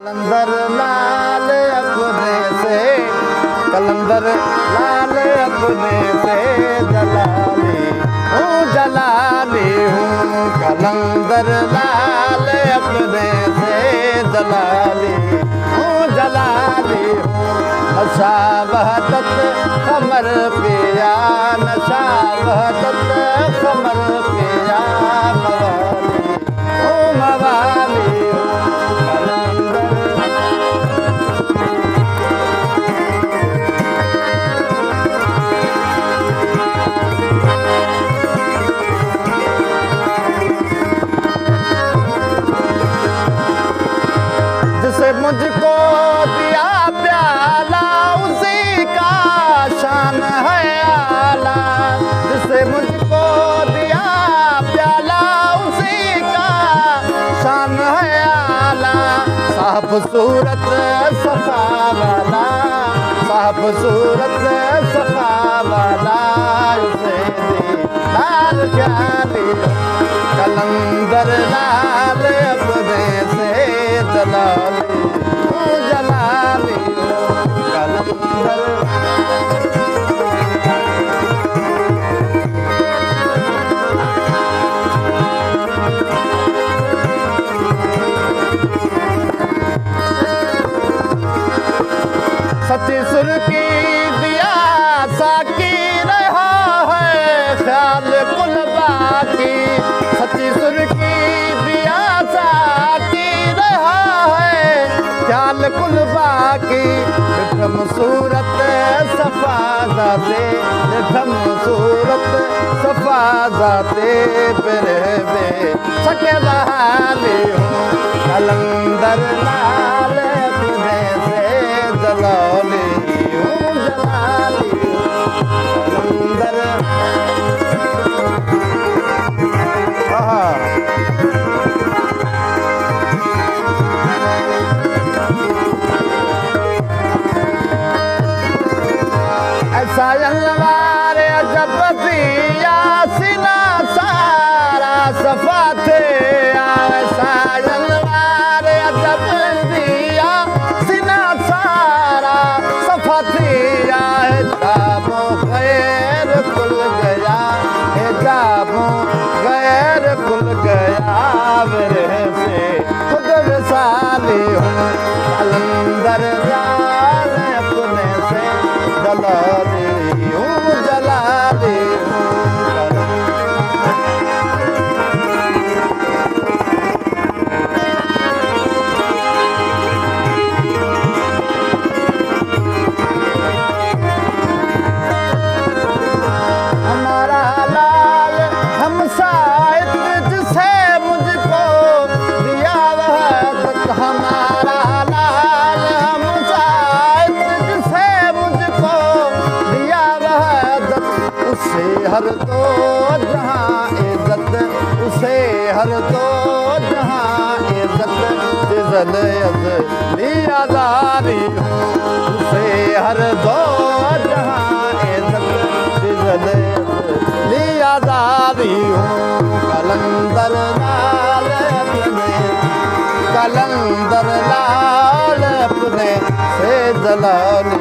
कलंदर लाल अपने से, कलंदर लाल अपने से जलाली हूँ, जलाली हूँ। कलंदर लाल अपने से जलाली हूँ, जलाली हूँ। नशा वहदत कमर पिया, नशा वहदत कमर पिया, मवाली हूँ, मवाली हूँ। जिसे मुझको दिया प्याला उसी का शान है आला, जिसे मुझको दिया प्याला उसी का शान है आला। साफ सूरत सफा वाला, साफ सूरत सफा वाला, उसे दीदार ख्याली कलंदर लाल अपने से जलाली हूँ, जलाली हूँ। कलंदर सच्ची सुर की दिया साकी रहा है ख्याल कुल बाकी, सच्ची सुर की दिया साकी रहा है ख्याल कुल बाकी। निठम सूरत सफा जाते, निठम सूरत सफा जाते, फिर बे सके बहाली हूँ। कलंदर लाल अपने से जलाली हूँ, जलाली हूँ। कलंदर ऐसा अलवार जब दिया सीना सारा सफा थे, ऐसा अलवार जब दिया सीना सारा सफा थी। जामो गैर खुल गया, जामो गैर खुल गया, मेरे से खुद विसाली हूँ। कलंदर लाल अपने से जलाली हूँ, जलाली हूँ। हमारा लाल हम साहिब जिसे मुझको दिया वहदत, हमारा लाल हम साहिब जिसे मुझको दिया वहदत, उसे हर दो जहाँ इज्जत, उसे हर दो जहाँ इज्जत, जिजल अज़ली आज़ादी हूँ, उसे हर दो जहाँ इज्जत, जिजल अज़ली आज़ादी हूँ। कलंदर लाल अपने, कलंदर लाल अपने से जलाली